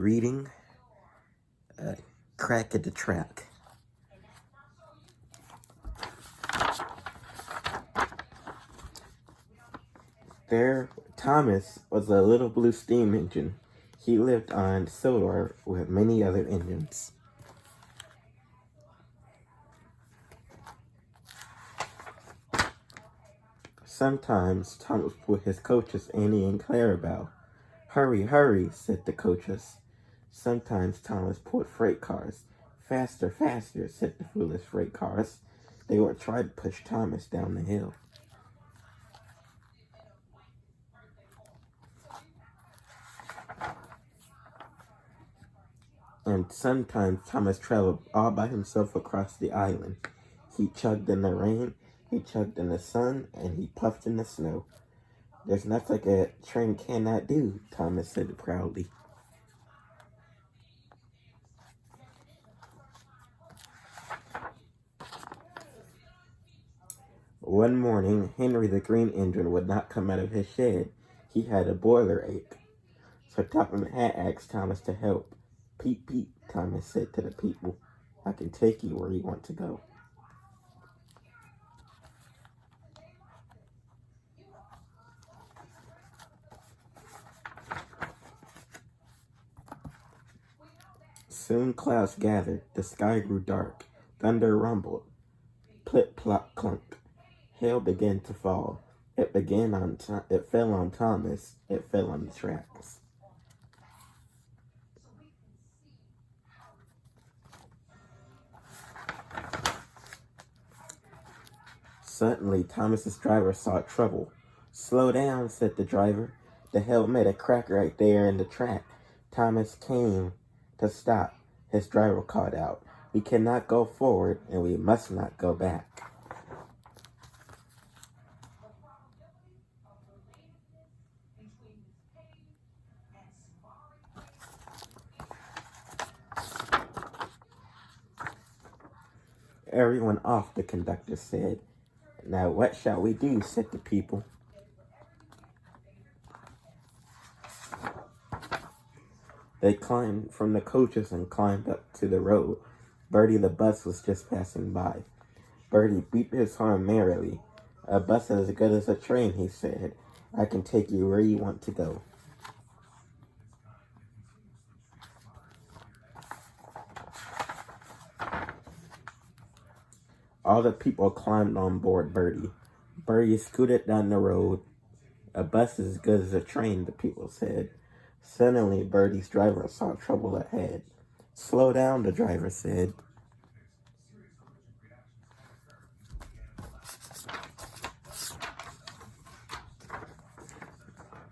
reading Crack at the Track. There, Thomas was a little blue steam engine. He lived on Sodor with many other engines. Sometimes Thomas put his coaches Annie and Clarabelle. Hurry, hurry, said the coaches. Sometimes Thomas pulled freight cars. Faster, faster, said the foolish freight cars. They would try to push Thomas down the hill. And sometimes Thomas traveled all by himself across the island. He chugged in the rain, he chugged in the sun, and he puffed in the snow. There's nothing a train cannot do, Thomas said proudly. One morning, Henry the Green Engine would not come out of his shed. He had a boiler ache. So Topham Hatt asked Thomas to help. Peep, peep, Thomas said to the people. I can take you where you want to go. Soon clouds gathered, the sky grew dark, thunder rumbled, plip, plop, clunk. Hail began to fall. It fell on Thomas, it fell on the tracks. Suddenly, Thomas's driver saw trouble. Slow down, said the driver. The hail made a crack right there in the track. Thomas came to stop. His driver called out, we cannot go forward and we must not go back. Everyone off, the conductor said. Now what shall we do, said the people. They climbed from the coaches and climbed up to the road. Bertie the bus was just passing by. Bertie beat his horn merrily. A bus is as good as a train, he said. I can take you where you want to go. All the people climbed on board Bertie. Bertie scooted down the road. A bus is as good as a train, the people said. Suddenly, Bertie's driver saw trouble ahead. Slow down, the driver said.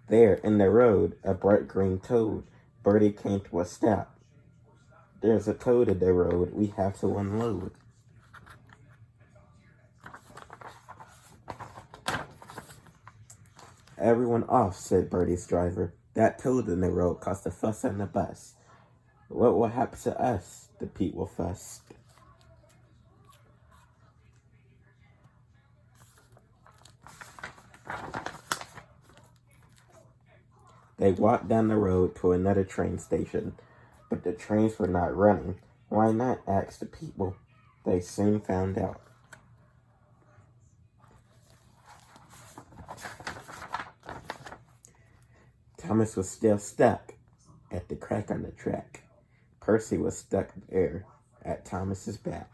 There, in the road, a bright green toad. Bertie came to a stop. There's a toad in the road. We have to unload. Everyone off, said Bertie's driver. That toad in the road caused a fuss on the bus. What will happen to us? The people fussed. They walked down the road to another train station, but the trains were not running. Why not? Asked the people. They soon found out. Thomas was still stuck at the crack on the track. Percy was stuck there at Thomas's back.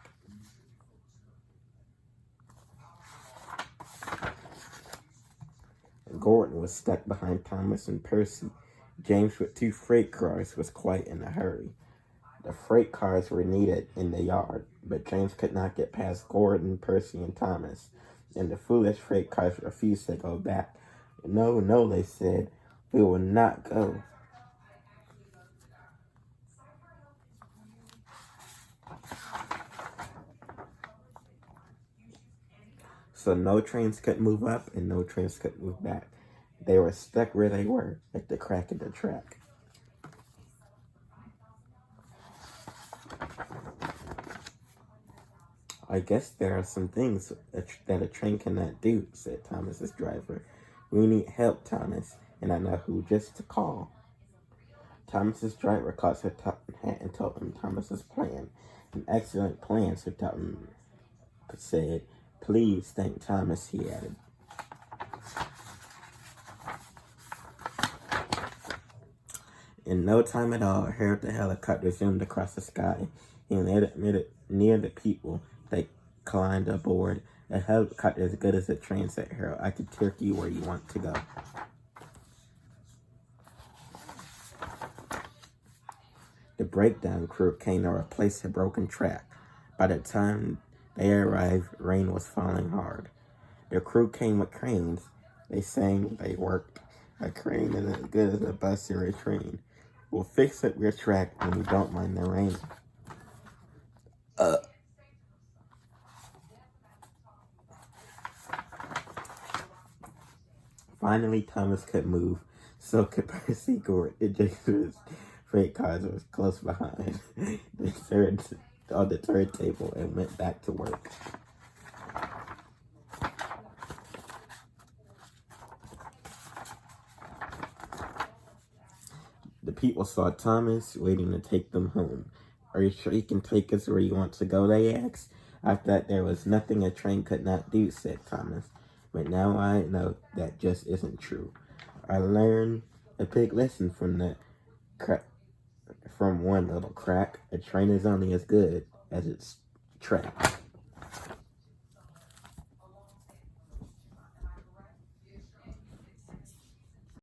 Gordon was stuck behind Thomas and Percy. James with 2 freight cars was quite in a hurry. The freight cars were needed in the yard, but James could not get past Gordon, Percy, and Thomas, and the foolish freight cars refused to go back. No, no, they said. We will not go. So no trains could move up and no trains could move back. They were stuck where they were, at the crack of the track. I guess there are some things that a train cannot do, said Thomas's driver. We need help, Thomas, and I know who just to call. Thomas's driver caught Sir Topham Hatt and told him Thomas's plan. An excellent plan, Sir Topham said. Please thank Thomas, he added. In no time at all, Harold the helicopter zoomed across the sky. He landed near the people. They climbed aboard. A helicopter is as good as a train, said Harold. I can take you where you want to go. The breakdown crew came to replace the broken track. By the time they arrived, rain was falling hard. The crew came with cranes. They sang, they worked. A crane is as good as a bus or a train. We'll fix up your track when you don't mind the rain. Finally, Thomas could move. So could Percy Gordon. Jason's freight cars was close behind. They turned on the turntable and went back to work. The people saw Thomas waiting to take them home. Are you sure you can take us where you want to go, they asked. I thought there was nothing a train could not do, said Thomas. But now I know that just isn't true. I learned a big lesson from one little crack. A train is only as good as its track.